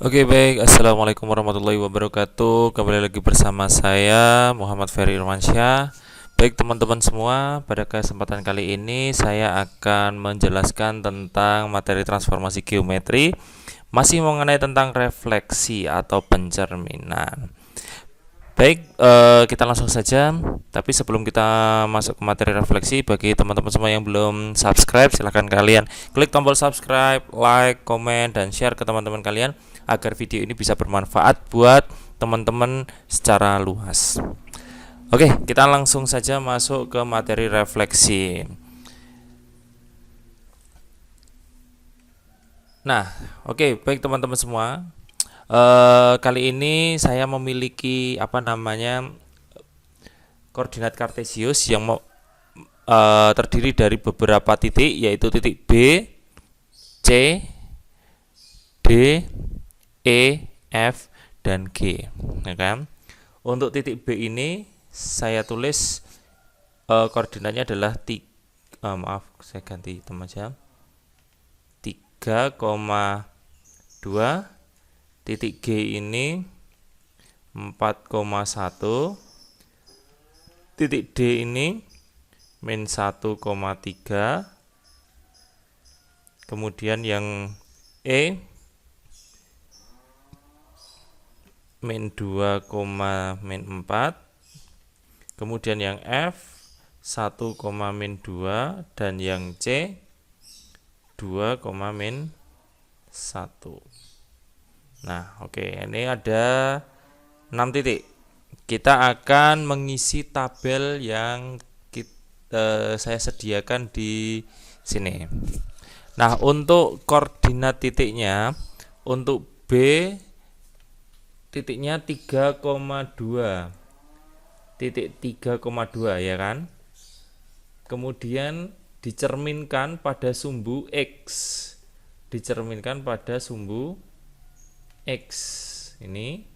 Oke baik, Assalamualaikum warahmatullahi wabarakatuh. Kembali lagi bersama saya Muhammad Ferry Irwansyah. Baik teman-teman semua, pada kesempatan kali ini saya akan menjelaskan tentang materi transformasi geometri, masih mengenai tentang refleksi atau pencerminan. Baik, kita langsung saja. Tapi sebelum kita masuk ke materi refleksi, bagi teman-teman semua yang belum subscribe, silahkan kalian klik tombol subscribe, like, komen, dan share ke teman-teman kalian agar video ini bisa bermanfaat buat teman-teman secara luas. Oke, kita langsung saja masuk ke materi refleksi. Nah, oke, baik teman-teman semua. Kali ini saya memiliki koordinat kartesius yang terdiri dari beberapa titik, yaitu titik B, C, D, E, F, dan G, ya kan? Untuk titik B ini saya tulis koordinatnya adalah maaf, saya ganti hitam aja. 3,2. Titik G ini 4,1. Titik D ini min 1,3. Kemudian yang E min 2, min 4. Kemudian yang F 1, min 2, dan yang C 2, min 1. Nah, oke, ini ada 6 titik. Kita akan mengisi tabel yang saya sediakan di sini. Nah, untuk koordinat titiknya, untuk B titiknya 3,2. Titik 3,2, ya kan? Kemudian dicerminkan pada sumbu X. Dicerminkan pada sumbu X ini,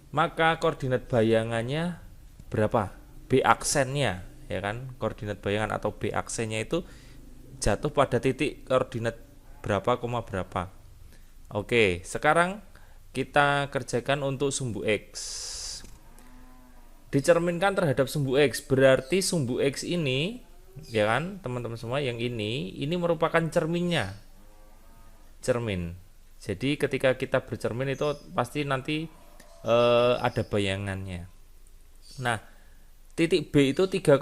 maka koordinat bayangannya berapa? B aksennya, ya kan? Koordinat bayangan atau B aksennya itu jatuh pada titik koordinat berapa, berapa. Oke, sekarang kita kerjakan untuk sumbu X. Dicerminkan terhadap sumbu X, berarti sumbu X ini, ya kan teman-teman semua, yang ini merupakan cerminnya. Cermin. Jadi ketika kita bercermin itu pasti nanti ada bayangannya. Nah, titik B itu 3,2.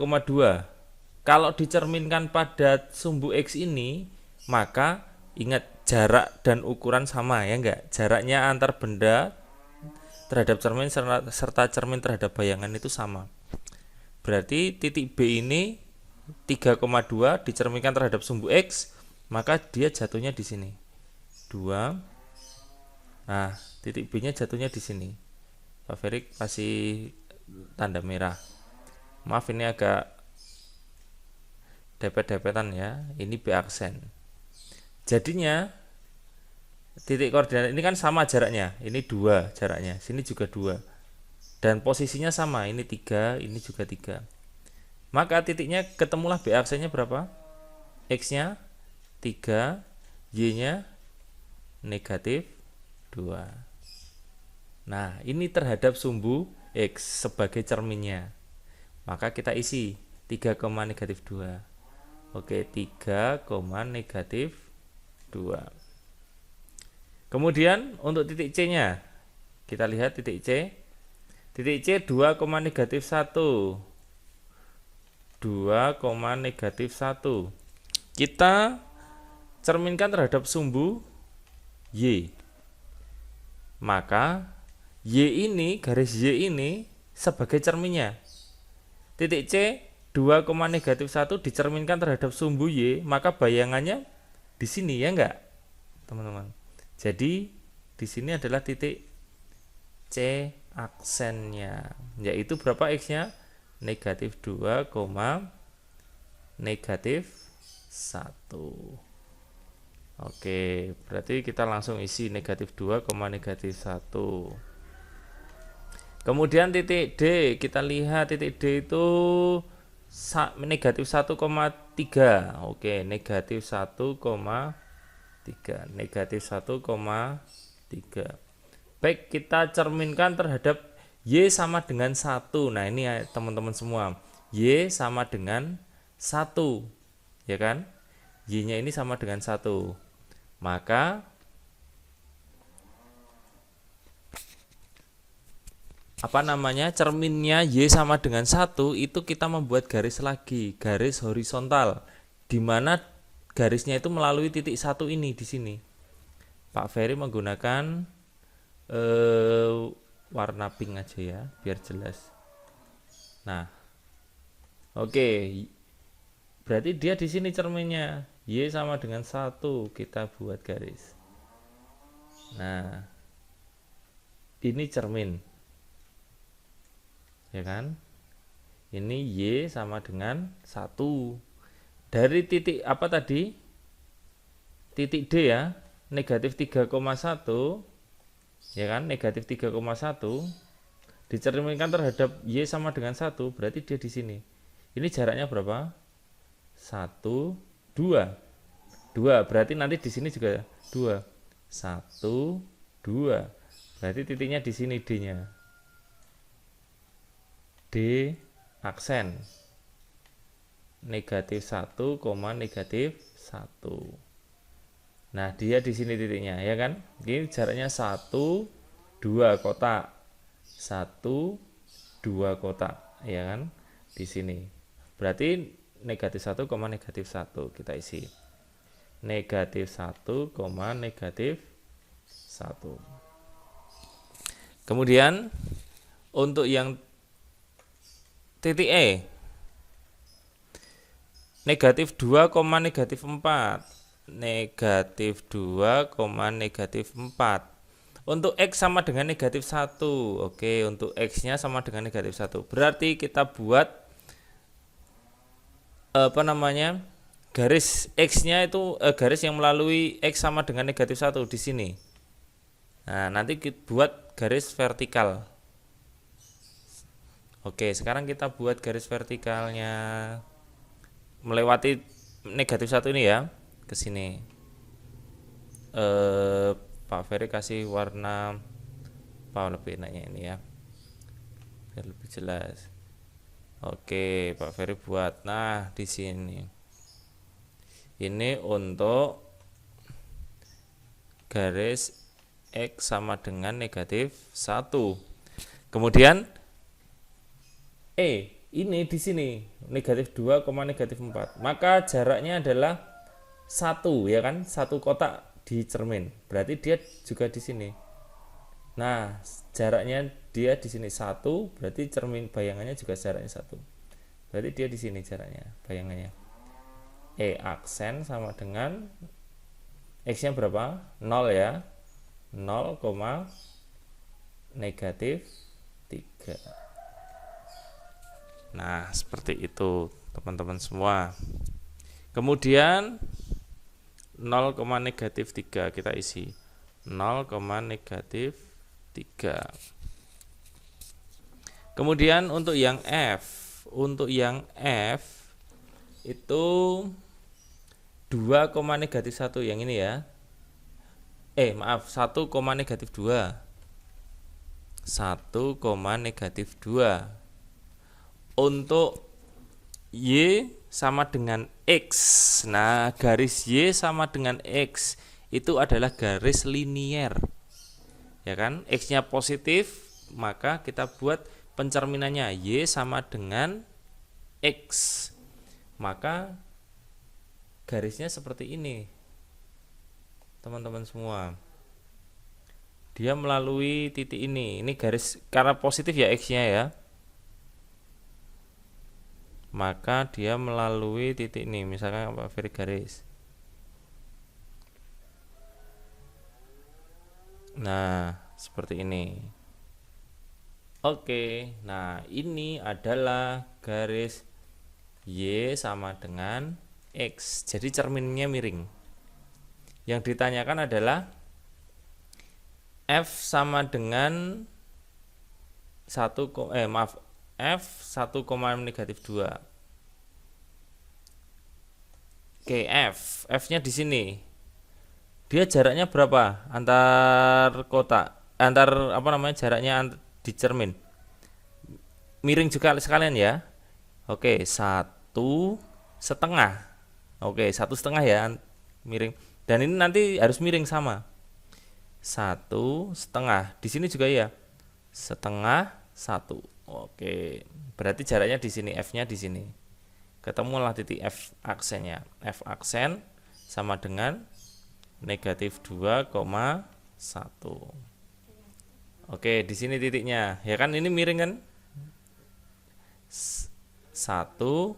Kalau dicerminkan pada sumbu X ini, maka ingat jarak dan ukuran sama, ya enggak? Jaraknya antar benda terhadap cermin serta cermin terhadap bayangan itu sama. Berarti titik B ini 3,2 dicerminkan terhadap sumbu X, maka dia jatuhnya di sini. 2. Nah, titik B-nya jatuhnya di sini. Pak Ferik kasih tanda merah. Maaf, ini agak depet-depetan ya. Ini B aksen. Jadinya titik koordinat ini kan sama jaraknya. Ini 2 jaraknya. Sini juga 2. Dan posisinya sama. Ini 3, ini juga 3. Maka titiknya ketemulah B aksennya berapa? X-nya 3, Y-nya negatif 2. Nah, ini terhadap sumbu X sebagai cerminnya. Maka kita isi 3, negatif 2. Oke, 3, negatif 2. Kemudian untuk titik C-nya, kita lihat titik C. Titik C 2, negatif 1. 2, negatif 1. Kita cerminkan terhadap sumbu Y. Maka Y ini, garis Y ini sebagai cerminnya. Titik C 2, negatif 1 dicerminkan terhadap sumbu Y, maka bayangannya di sini, ya enggak, teman-teman. Jadi di sini adalah titik C aksennya, yaitu berapa X-nya? Negatif 2, negatif 1. Oke, berarti kita langsung isi negatif 2, negatif 1. Kemudian titik D, kita lihat titik D itu negatif 1,3. Oke, negatif 1,3. Negatif 1,3. 3. Baik, kita cerminkan terhadap Y sama dengan 1. Nah ini ya teman-teman semua, Y sama dengan 1, ya kan? Y nya ini sama dengan 1. Maka apa namanya, cerminnya Y sama dengan 1 itu kita membuat garis lagi, garis horizontal, di mana garisnya itu melalui titik 1 ini di sini. Pak Ferry menggunakan warna pink aja ya biar jelas. Nah, oke. Berarti dia di sini cerminnya Y sama dengan 1, kita buat garis. Nah, ini cermin, ya kan? Ini Y sama dengan 1. Dari titik apa tadi? Titik D ya, negatif 3,1, ya kan? Negatif 3,1 dicerminkan terhadap Y sama dengan 1, berarti dia di sini. Ini jaraknya berapa? 1, 2. 2, berarti nanti di sini juga 2. 1, 2. Berarti titiknya di sini D-nya. D aksen. Negatif 1, negatif 1. Nah, dia di sini titiknya, ya kan? Ini jaraknya 1, 2 kotak. 1, 2 kotak, ya kan? Di sini. Berarti negatif 1, negatif 1 kita isi. Negatif 1, negatif 1. Kemudian untuk yang titik E, negatif 2, negatif 4. Negatif 2, negatif 4. Untuk X sama dengan negatif 1. Oke, untuk X nya sama dengan negatif 1. Berarti kita buat apa namanya, garis X nya itu garis yang melalui X sama dengan negatif 1 di sini. Nah, nanti kita buat garis vertikal. Oke, sekarang kita buat garis vertikalnya melewati negatif 1 ini ya, ke sini. Pak Ferry kasih warna apa lebih enaknya ini ya, biar lebih jelas. Oke, Pak Ferry buat. Nah, di sini. Ini untuk garis X sama dengan negatif 1. Kemudian ini di sini negatif 2, negatif 4. Maka jaraknya adalah 1, ya kan? 1 kotak di cermin. Berarti dia juga di sini. Nah, jaraknya dia di sini 1, berarti cermin bayangannya juga jaraknya 1. Berarti dia di sini jaraknya, bayangannya. Aksen sama dengan X-nya berapa? 0 ya. 0, negatif 3. Nah, seperti itu teman-teman semua. Kemudian 0, negatif 3 kita isi. 0, negatif 3. Kemudian untuk yang F, itu 2, negatif 1 yang ini ya. Maaf, 1, negatif 2. 1, negatif 2. Untuk Y sama dengan X. Nah, garis Y sama dengan X itu adalah garis linier, ya kan? X-nya positif, maka kita buat pencerminannya Y sama dengan X. Maka garisnya seperti ini, teman-teman semua. Dia melalui titik ini. Ini garis karena positif ya X-nya ya. Maka dia melalui titik ini. Misalkan Pak Ferry garis. Nah, seperti ini. Oke. Nah, ini adalah garis Y sama dengan X. Jadi cerminnya miring. Yang ditanyakan adalah F sama dengan 1, F 1, negatif 2. Oke, F-nya di sini. Dia jaraknya berapa antar kotak, antar apa namanya, jaraknya di cermin. Miring juga sekalian ya. Oke, 1,5. Oke, 1,5 ya, miring. Dan ini nanti harus miring sama. 1,5. Di sini juga ya. Setengah, 1. Oke, berarti jaraknya di sini, F-nya di sini. Ketemulah titik F aksennya. F aksen sama dengan negatif 2,1. Oke, di sini titiknya. Ya kan ini miring kan? 1,5.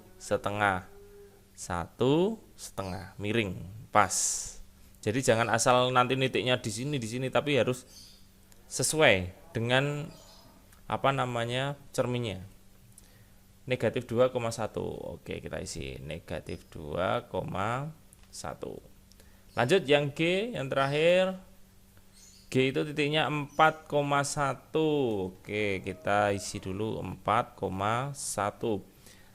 1,5 miring, pas. Jadi jangan asal nanti nitiknya di sini, tapi harus sesuai dengan apa namanya cerminnya. Negatif 2,1. Oke, kita isi negatif 2,1. Lanjut yang G, yang terakhir. G itu titiknya 4,1. Oke, kita isi dulu 4,1.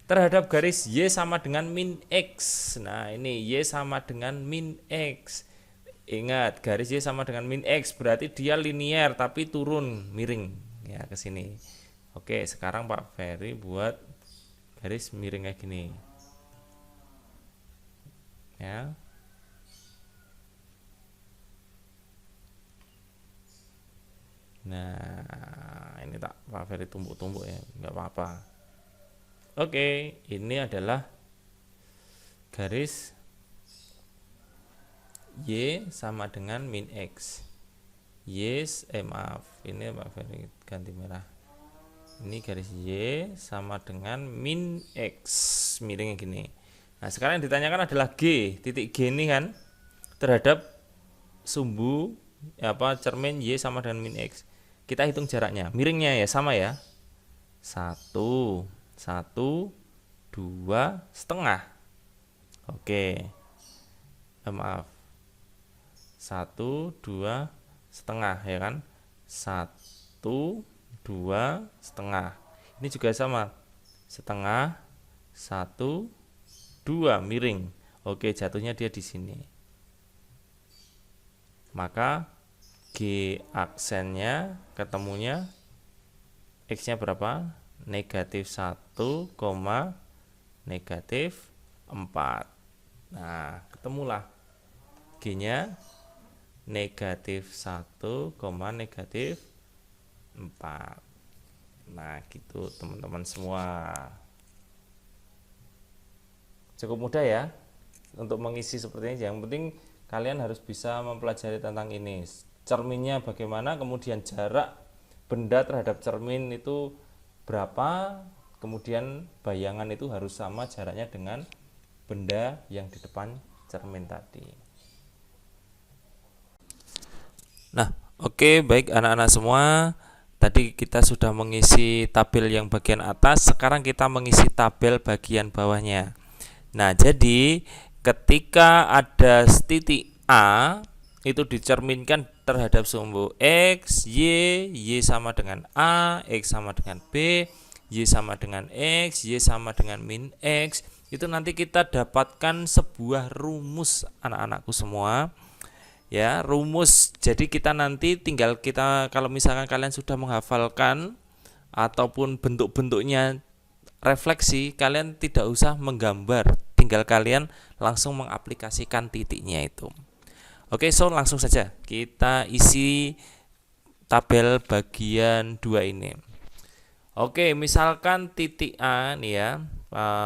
Terhadap garis Y sama dengan min X. Nah, ini Y sama dengan min X. Ingat, garis Y sama dengan min X berarti dia linier tapi turun miring ya ke sini. Oke, sekarang Pak Ferry buat garis miring kayak gini. Ya. Nah, ini tak Pak Ferry tumbuk-tumbuk ya, nggak apa-apa. Oke, ini adalah garis Y sama dengan min X. Maaf, ini Pak Ferry ganti merah. Ini garis Y sama dengan min X, miringnya gini. Nah, sekarang yang ditanyakan adalah G, titik G ini kan terhadap sumbu cermin Y sama dengan min X. Kita hitung jaraknya, miringnya ya sama ya. 1, 2,5. Oke. Maaf. 1,5 ya kan. 1,5. Ini juga sama. Setengah, 1,2 miring. Oke, jatuhnya dia di sini. Maka G aksennya ketemunya X-nya berapa? Negatif 1, negatif 4. Nah, ketemulah G-nya negatif 1, negatif 4. Nah, gitu teman-teman semua. Cukup mudah ya untuk mengisi seperti ini. Yang penting kalian harus bisa mempelajari tentang ini. Cerminnya bagaimana, kemudian jarak benda terhadap cermin itu berapa, kemudian bayangan itu harus sama jaraknya dengan benda yang di depan cermin tadi. Nah, oke, baik anak-anak semua. Tadi kita sudah mengisi tabel yang bagian atas, sekarang kita mengisi tabel bagian bawahnya. Nah, jadi ketika ada titik A itu dicerminkan terhadap sumbu X, Y sama dengan A, X sama dengan B, Y sama dengan X, Y sama dengan min X. Itu nanti kita dapatkan sebuah rumus anak-anakku semua. Ya, rumus. Jadi kita nanti tinggal kalau misalkan kalian sudah menghafalkan ataupun bentuk-bentuknya refleksi, kalian tidak usah menggambar, tinggal kalian langsung mengaplikasikan titiknya itu. Oke, so langsung saja kita isi tabel bagian 2 ini. Oke, misalkan titik A nih ya,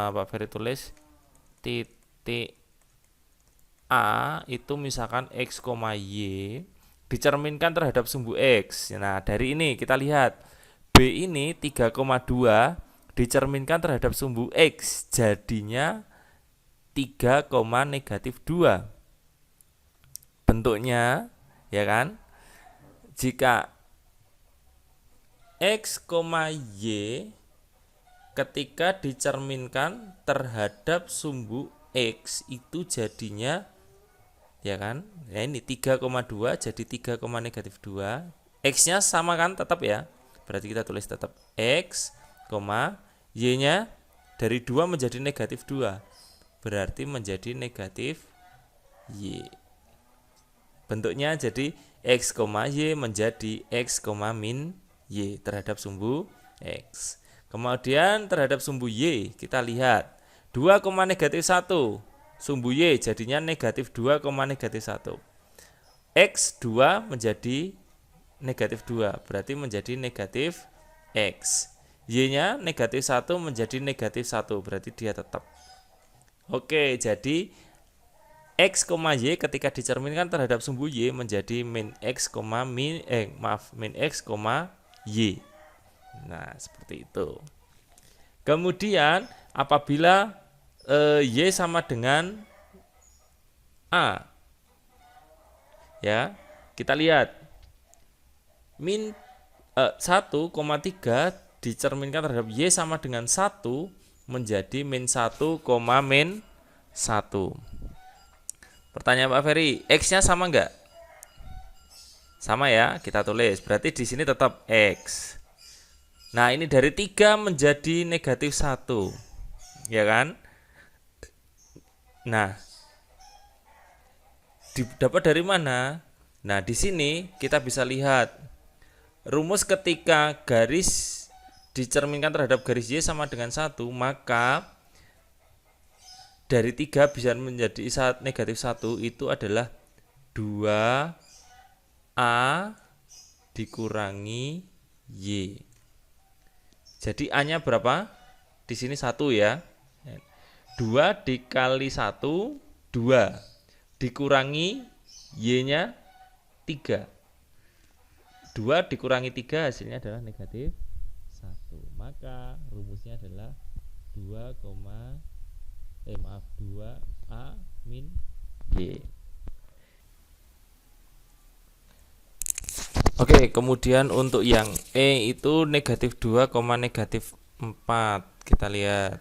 Pak Ferry tulis titik A itu misalkan X, Y dicerminkan terhadap sumbu X. Nah, dari ini kita lihat B ini 3,2 dicerminkan terhadap sumbu X, jadinya 3, negatif 2 bentuknya, ya kan? Jika X, Y ketika dicerminkan terhadap sumbu X itu jadinya, ya kan? Ya, ini 3,2 jadi 3, negatif 2. X-nya sama kan, tetap ya. Berarti kita tulis tetap X, Y-nya dari 2 menjadi negatif 2. Berarti menjadi negatif Y. bentuknya jadi X, Y menjadi X, min Y terhadap sumbu X. Kemudian terhadap sumbu Y kita lihat 2, negatif 1 sumbu Y jadinya negatif 2, negatif 1. X 2 menjadi negatif 2 berarti menjadi negatif X. Y nya negatif 1 menjadi negatif 1 berarti dia tetap. Oke, jadi X, Y ketika dicerminkan terhadap sumbu Y menjadi min X, min X, Y. Nah, seperti itu. Kemudian apabila Y sama dengan A, ya, kita lihat min 1,3 dicerminkan terhadap Y sama dengan 1 menjadi min 1, min 1. Pertanyaan Pak Ferry, X-nya sama enggak? Sama ya, kita tulis. Berarti di sini tetap X. Nah, ini dari 3 menjadi negatif 1. Ya kan? Nah, dapat dari mana? Nah, di sini kita bisa lihat rumus ketika garis dicerminkan terhadap garis Y sama dengan 1, maka dari 3 bisa menjadi negatif 1 itu adalah 2A dikurangi Y. Jadi A-nya berapa? Di sini 1 ya. 2 dikali 1, 2. Dikurangi Y-nya 3. 2 dikurangi 3 hasilnya adalah negatif 1. Maka rumusnya adalah 2A min Y. Oke, kemudian untuk yang E itu negatif 2, negatif 4. Kita lihat.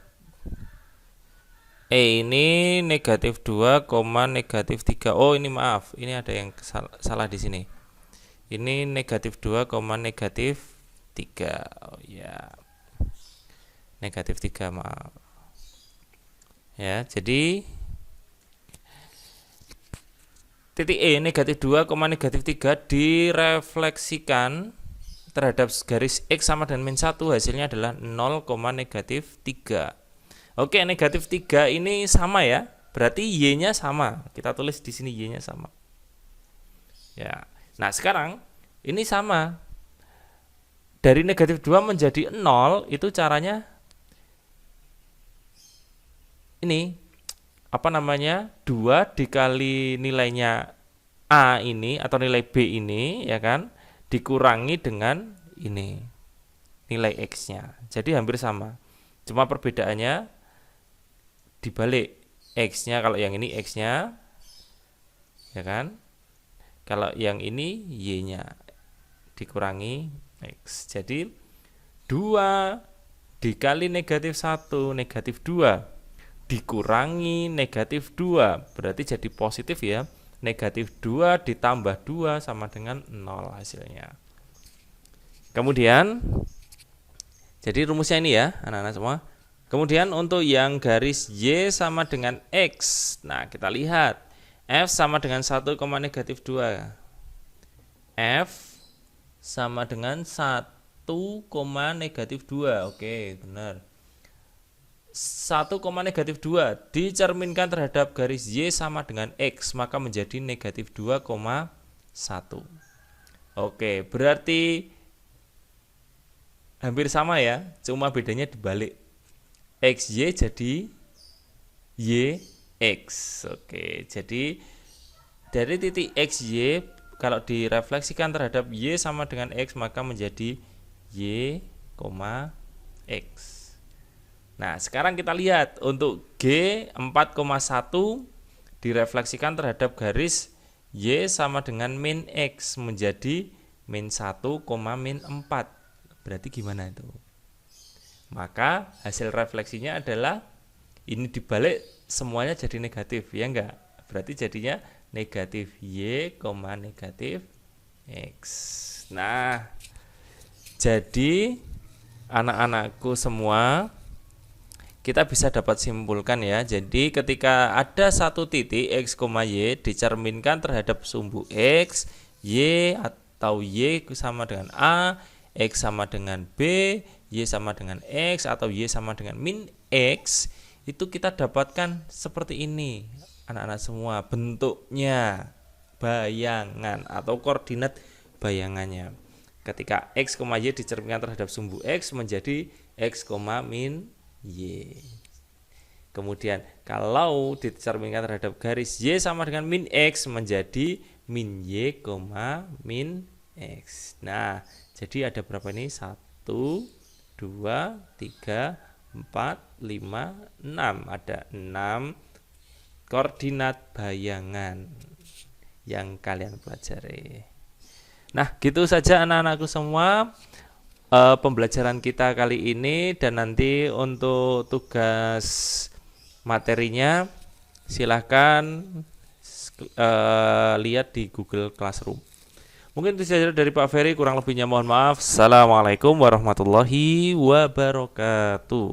E ini negatif 2, negatif 3. Oh, ini maaf, ini ada yang salah di sini. Ini negatif 2, negatif 3. Oh ya. Negatif 3, maaf. Ya, jadi titik E negatif 2, negatif 3 direfleksikan terhadap garis X sama dengan min 1 hasilnya adalah 0, negatif 3. Oke, negatif 3 ini sama ya. Berarti Y-nya sama. Kita tulis di sini Y-nya sama. Ya. Nah, sekarang ini sama. Dari negatif 2 menjadi 0 itu caranya ini apa namanya 2 dikali nilainya A ini atau nilai B ini ya kan dikurangi dengan ini nilai X nya, jadi hampir sama, cuma perbedaannya dibalik X nya. Kalau yang ini X nya ya kan, kalau yang ini Y nya dikurangi X. Jadi 2 dikali negatif 1 negatif 2 dikurangi negatif 2 berarti jadi positif ya. Negatif 2 ditambah 2 sama dengan 0 hasilnya. Kemudian jadi rumusnya ini ya anak-anak semua. Kemudian untuk yang garis Y sama dengan X, nah kita lihat F sama dengan 1, negatif 2. F sama dengan 1, negatif 2. Oke, benar. 1, negatif 2 dicerminkan terhadap garis Y sama dengan X, maka menjadi negatif 2, 1. Oke, berarti hampir sama ya, cuma bedanya dibalik. XY jadi YX. Oke, jadi dari titik XY kalau direfleksikan terhadap Y sama dengan X, maka menjadi Y, X. Nah, sekarang kita lihat untuk G 4,1 direfleksikan terhadap garis Y sama dengan min X menjadi min 1, min 4. Berarti gimana itu? Maka hasil refleksinya adalah ini dibalik semuanya jadi negatif, ya enggak? Berarti jadinya negatif Y, negatif X. Nah, jadi anak-anakku semua, kita bisa dapat simpulkan ya. Jadi ketika ada satu titik x, y dicerminkan terhadap sumbu x, y atau y sama dengan a, x sama dengan b, y sama dengan x atau y sama dengan min x, itu kita dapatkan seperti ini anak-anak semua, bentuknya bayangan atau koordinat bayangannya. Ketika x, y dicerminkan terhadap sumbu x menjadi x, min y. Kemudian kalau dicerminkan terhadap garis y sama dengan min x menjadi min y, min x. Nah, jadi ada berapa ini? 1, 2, 3, 4, 5, 6. Ada 6 koordinat bayangan yang kalian pelajari. Nah, gitu saja anak-anakku semua pembelajaran kita kali ini, dan nanti untuk tugas materinya silahkan lihat di Google Classroom. Mungkin itu saja dari Pak Ferry, kurang lebihnya mohon maaf. Assalamualaikum warahmatullahi wabarakatuh.